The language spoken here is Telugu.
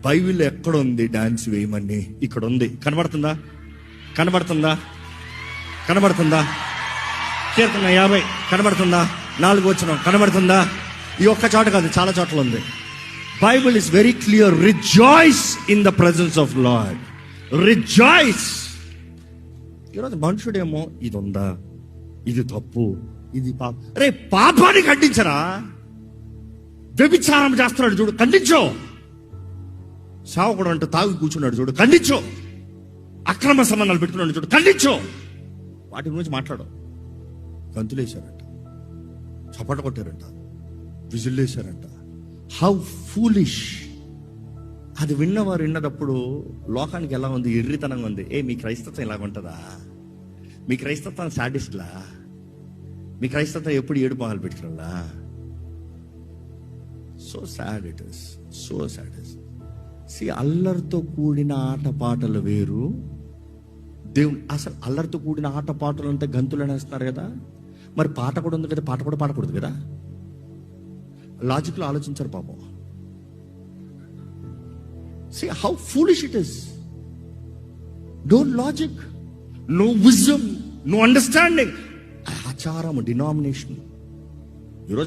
బైబిల్ ఎక్కడ ఉంది డాన్స్ వేయమని? ఇక్కడ ఉంది. కనబడుతుందా? కనబడుతుందా? కనబడుతుందా? కీర్తన 50 కనబడుతుందా? 4 వచనం కనబడుతుందా? ఈ ఒక్క చోట కాదు, చాలా చోట్ల ఉంది. Bible is very clear. Rejoice in the presence of lord. Rejoice. ఈరోజు మనుషుడేమో ఇది ఉందా, ఇది తప్పు, ఇది పాప. రే, పాపాన్ని ఖండించరా? వ్యభిచారం చేస్తున్నాడు చూడు, ఖండించో. సావకుడు అంటూ తాగి కూర్చున్నాడు చూడు, ఖండించో. అక్రమ సంబంధాలు పెట్టుకున్నాడు చూడు, ఖండించో. వాటి గురించి మాట్లాడు. గంతులేశారంట, చప్పట కొట్టారంట, విజిల్లేశారంట. How foolish. అది విన్నవారు విన్నదప్పుడు లోకానికి ఎలా ఉంది? ఎర్రితనంగా ఉంది. మీ క్రైస్తత్వం ఇలాగ ఉంటుందా? మీ క్రైస్తత్వం సాడిస్ట్లా? మీ క్రైస్తత్వం ఎప్పుడు ఏడు మొహాలు పెట్టుకున్నా? So sad it is, so sad is. అల్లరితో కూడిన ఆటపాటలు వేరు. దేవుడు అసలు అల్లరితో కూడిన ఆటపాటలు అంతా గంతులు అనేస్తున్నారు కదా. మరి పాట కూడా ఉంది కదా, పాట కూడా పాడకూడదు కదా? లాజిక్లో ఆలోచించారు పాపం. How foolish it is. No logic, no vision, no understanding. ఆచారము, డినామినేషన్.